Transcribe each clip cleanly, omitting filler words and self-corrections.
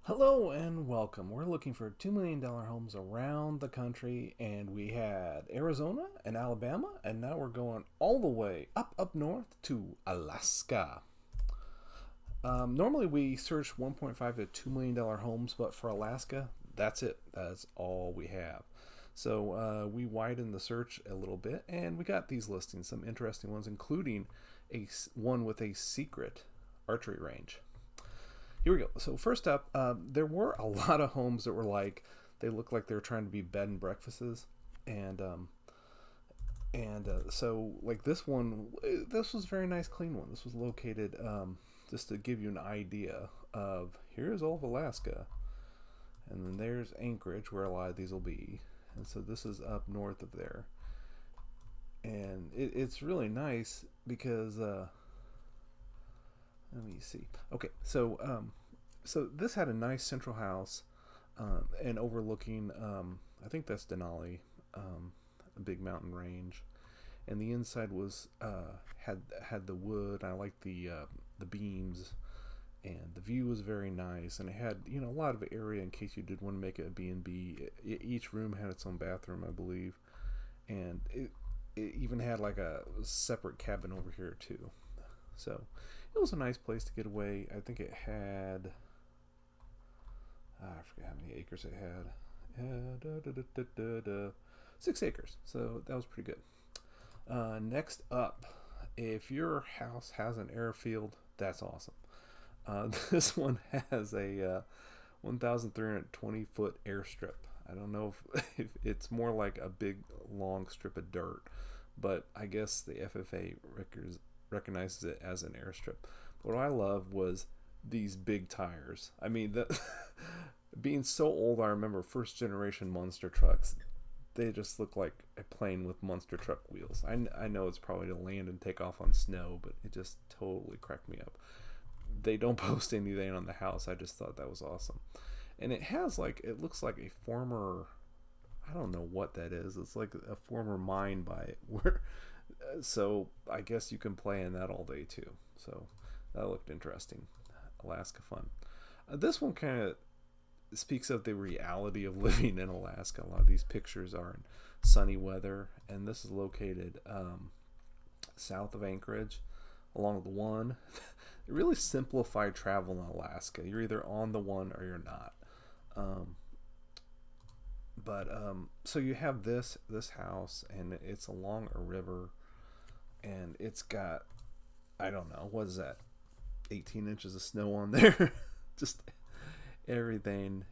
Hello and welcome. We're looking for $2 million homes around the country, and we had Arizona and Alabama, and now we're going all the way up north to Alaska. Normally we search 1.5 to $2 million homes, but for Alaska, that's it. That's all we have. So we widened the search a little bit, and we got these listings, some interesting ones, including one with a secret archery range. Here we go. So first up, there were a lot of homes that were like they looked like they were trying to be bed and breakfasts, and so like this one, this was a very nice, clean one. This was located just to give you an idea of here's all of Alaska, and then there's Anchorage where a lot of these will be, and so this is up north of there, and it's really nice because let me see. Okay, so this had a nice central house, and overlooking. I think that's Denali, a big mountain range, and the inside was had the wood. I liked the beams, and the view was very nice, and it had a lot of area in case you did want to make it a B&B. Each room had its own bathroom, I believe, and it even had like a separate cabin over here too. So it was a nice place to get away. I think it had, I forget how many acres it had. 6 acres. So that was pretty good. Next up, if your house has an airfield, that's awesome. This one has a 1,320 foot airstrip. I don't know if it's more like a big long strip of dirt, but I guess the FFA recognizes it as an airstrip. What I love was these big tires. I mean, being so old, I remember first generation monster trucks. They just look like a plane with monster truck wheels. I know it's probably to land and take off on snow, but it just totally cracked me up. They don't post anything on the house. I just thought that was awesome. And it has it looks like a former, I don't know what that is. It's like a former mine by it. So I guess you can play in that all day too. So that looked interesting. Alaska fun. This one kind of speaks of the reality of living in Alaska. A lot of these pictures are in sunny weather, and this is located south of Anchorage along the one. It really simplified travel in Alaska. You're either on the one or you're not. So you have this house, and it's along a river, and it's got, I don't know, what is that, 18 inches of snow on there. Just everything.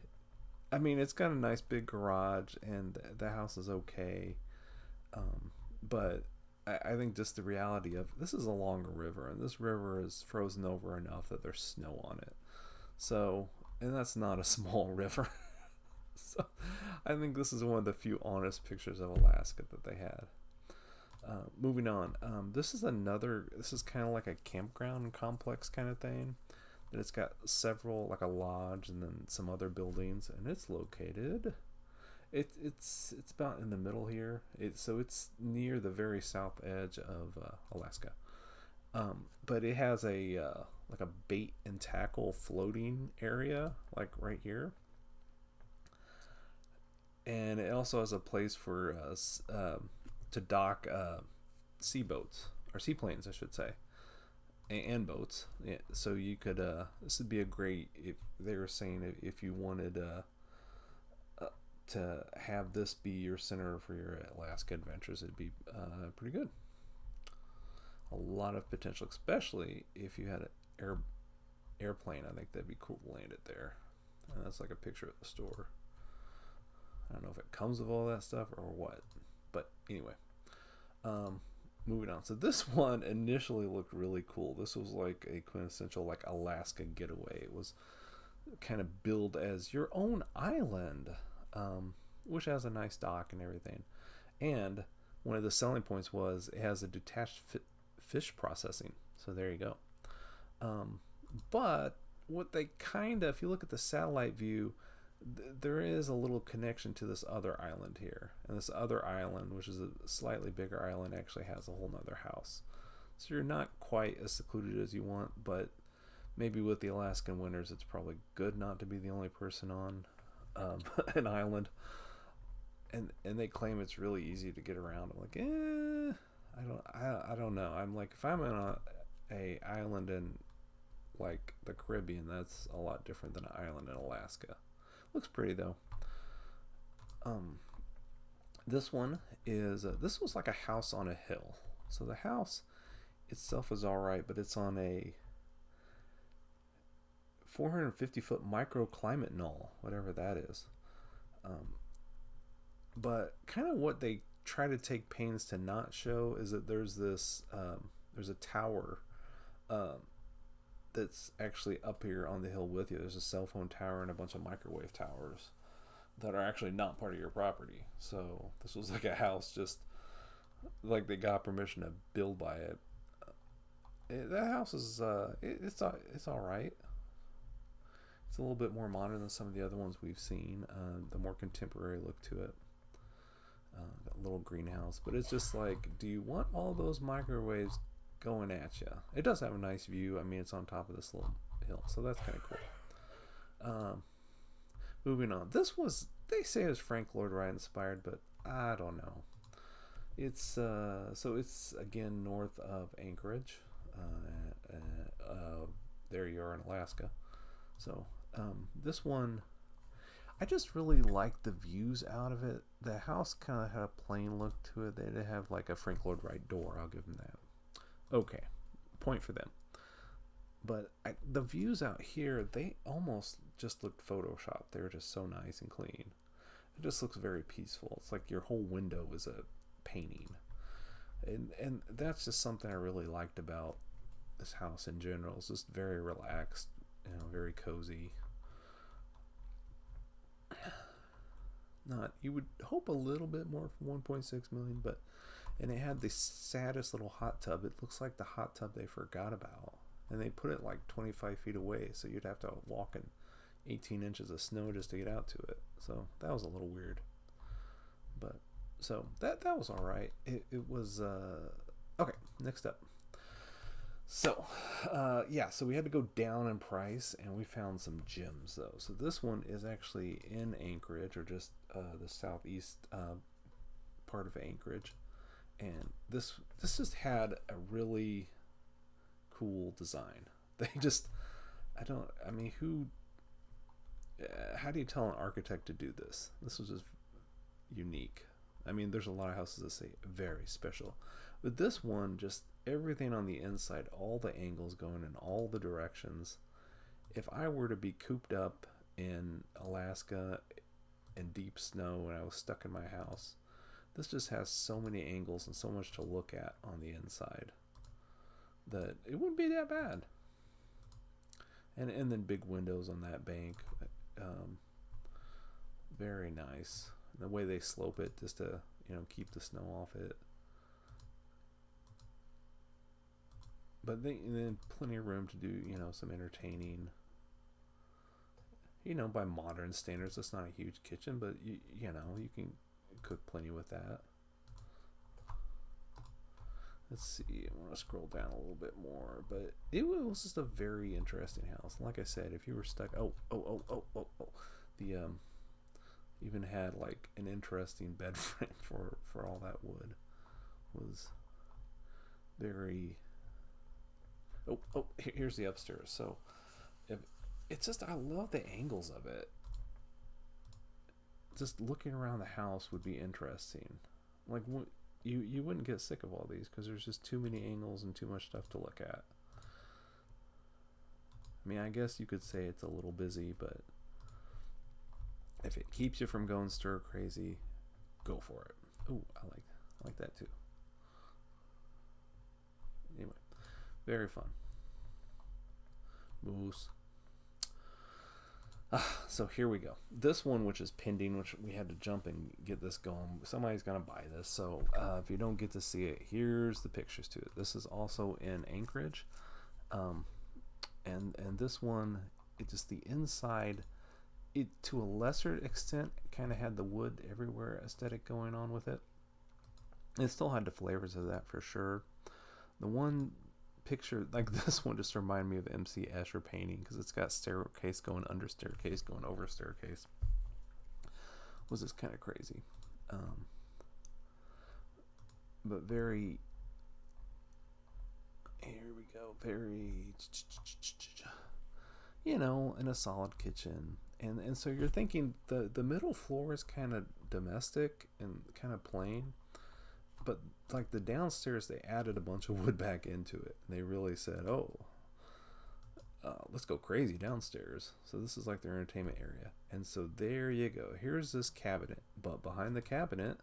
I mean, it's got a nice big garage, and the house is okay, but I think just the reality of this is along a river, and this river is frozen over enough that there's snow on it. So, and that's not a small river. So I think this is one of the few honest pictures of Alaska that they had. Moving on, this is kind of like a campground complex kind of thing. And it's got several, like a lodge and then some other buildings, and it's located. It's about in the middle here. So it's near the very south edge of Alaska. But it has a like a bait and tackle floating area, like right here, and it also has a place for to dock seaboats or seaplanes, I should say, and boats. Yeah, so you could this would be a great, if they were saying, if you wanted to have this be your center for your Alaska adventures, it'd be pretty good. A lot of potential, especially if you had an airplane. I think that'd be cool to land it there. And that's like a picture at the store. I don't know if it comes with all that stuff or what, but anyway, moving on. So this one initially looked really cool. This was like a quintessential like Alaska getaway. It was kind of billed as your own island, which has a nice dock and everything. And one of the selling points was it has a detached fish processing. So there you go. But what they if you look at the satellite view, there is a little connection to this other island here, and this other island, which is a slightly bigger island, actually has a whole nother house. So you're not quite as secluded as you want, but maybe with the Alaskan winters, it's probably good not to be the only person on an island. And they claim it's really easy to get around. I'm like, I don't know. I'm like, if I'm on a island in like the Caribbean, that's a lot different than an island in Alaska. Looks pretty though. This one is this was like a house on a hill. So the house itself is all right, but it's on a 450-foot microclimate knoll, whatever that is. But kind of what they try to take pains to not show is that there's this there's a tower that's actually up here on the hill with you. There's a cell phone tower and a bunch of microwave towers that are actually not part of your property. So this was like a house, just like they got permission to build by it. That house is it's all right. It's a little bit more modern than some of the other ones we've seen. The more contemporary look to it. That little greenhouse, but it's just like, do you want all those microwaves going at you? It does have a nice view. I mean, it's on top of this little hill, so that's kind of cool. Moving on. This was, they say, is Frank Lloyd Wright inspired, but I don't know. It's so it's again north of Anchorage. There you are in Alaska. So this one, I just really like the views out of it. The house kind of had a plain look to it. They did have like a Frank Lloyd Wright door. I'll give them that. Okay, point for them. But the views out here, they almost just looked photoshopped. They were just so nice and clean. It just looks very peaceful. It's like your whole window is a painting. And that's just something I really liked about this house in general. It's just very relaxed, very cozy. Not, you would hope a little bit more from 1.6 million, but, and it had the saddest little hot tub. It looks like the hot tub they forgot about, and they put it like 25 feet away, so you'd have to walk in 18 inches of snow just to get out to it. So that was a little weird, but so that was all right. It was okay. Next up. So, so we had to go down in price, and we found some gems, though. So this one is actually in Anchorage, or just the southeast part of Anchorage. And this just had a really cool design. They just, how do you tell an architect to do this? This was just unique. I mean, there's a lot of houses that say very special. But this one, just everything on the inside, all the angles going in all the directions. If I were to be cooped up in Alaska in deep snow and I was stuck in my house, this just has so many angles and so much to look at on the inside that it wouldn't be that bad. And then big windows on that bank. Very nice. The way they slope it just to, keep the snow off it. But then plenty of room to do, some entertaining. By modern standards, it's not a huge kitchen, but you can cook plenty with that. Let's see. I want to scroll down a little bit more, but it was just a very interesting house. Like I said, if you were stuck, the even had like an interesting bed frame for all that wood. Was very. Here's the upstairs. So, it's just, I love the angles of it. Just looking around the house would be interesting. Like, you wouldn't get sick of all these because there's just too many angles and too much stuff to look at. I mean, I guess you could say it's a little busy, but if it keeps you from going stir crazy, go for it. Oh, I like that too. Anyway. Very fun. Moose. So here we go. This one, which is pending, which we had to jump and get this going. Somebody's going to buy this. So if you don't get to see it, here's the pictures to it. This is also in Anchorage. And this one, it just the inside, it to a lesser extent kind of had the wood everywhere aesthetic going on with it. It still had the flavors of that for sure. The one picture like this one just reminded me of MC Escher painting because it's got staircase going under staircase going over staircase. Was this kind of crazy, but very. Here we go. Very, in a solid kitchen, and so you're thinking the middle floor is kind of domestic and kind of plain, but like the downstairs they added a bunch of wood back into it. And they really said, "Oh, let's go crazy downstairs." So this is like their entertainment area, and so there you go. Here's this cabinet, but behind the cabinet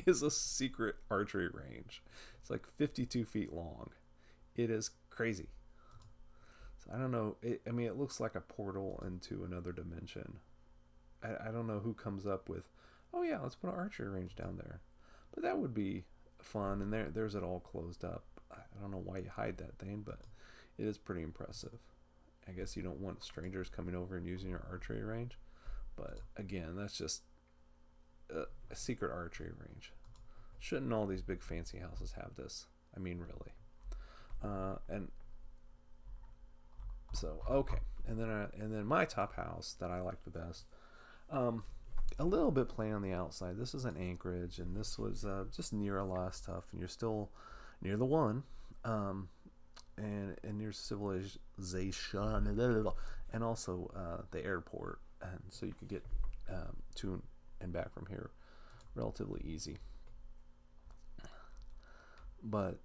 is a secret archery range. It's like 52 feet long. It is crazy. So I don't know. It looks like a portal into another dimension. I don't know who comes up with, oh yeah, let's put an archery range down there. But that would be fun. And there's it all closed up. I don't know why you hide that thing, but it is pretty impressive. I guess you don't want strangers coming over and using your archery range. But again, that's just a secret archery range. Shouldn't all these big fancy houses have this? I mean, really. And so okay, and then my top house that I like the best. A little bit plain on the outside. This is in Anchorage, and this was just near a lot of stuff, and you're still near the one, and near civilization, and also the airport, and so you could get to and back from here relatively easy. But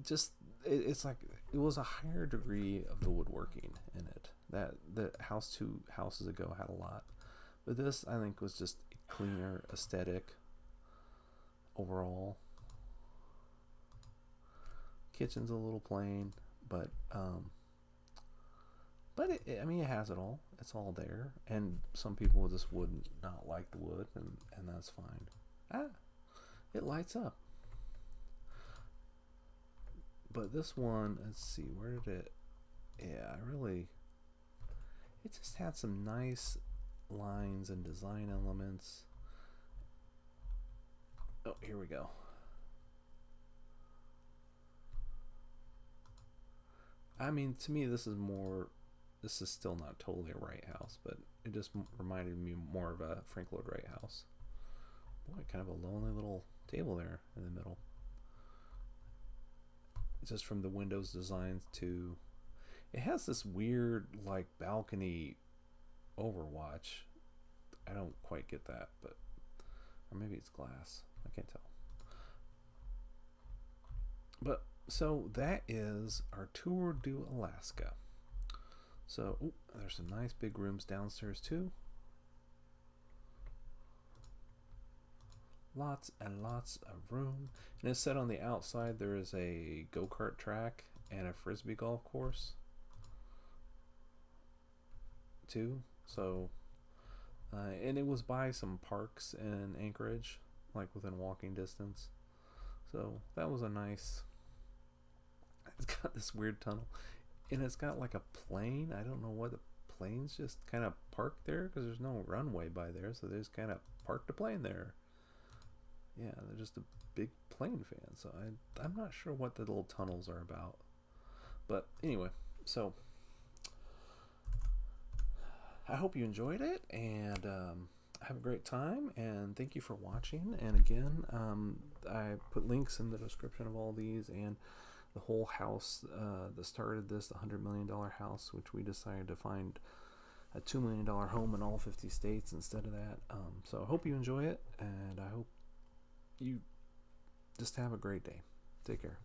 it's like it was a higher degree of the woodworking in it. That the house 2 houses ago had a lot, but this I think was just a cleaner aesthetic overall. Kitchen's a little plain, but it has it all. It's all there, and some people just would not like the wood, and that's fine. It lights up. But this one, let's see, where did it? Yeah, it just had some nice lines and design elements. Oh, here we go. I mean, to me, this is still not totally a Wright house, but it just reminded me more of a Frank Lloyd Wright house. Boy, kind of a lonely little table there in the middle. Just from the windows designs to, it has this weird like balcony overwatch. I don't quite get that, but or maybe it's glass. I can't tell. But so that is our tour to Alaska. So there's some nice big rooms downstairs too. Lots and lots of room. And it's set on the outside. There is a go-kart track and a frisbee golf course too. So and it was by some parks in Anchorage, like within walking distance. So that was a nice. It's got this weird tunnel, and it's got like a plane. I don't know what the plane's just kind of parked there because there's no runway by there, so they just kind of parked a plane there. Yeah, they're just a big plane fan, so I'm not sure what the little tunnels are about. But anyway, so I hope you enjoyed it, and have a great time, and thank you for watching. And again, I put links in the description of all these, and the whole house that started this, the $100 million house, which we decided to find a $2 million home in all 50 states instead of that. So I hope you enjoy it, and I hope you just have a great day. Take care.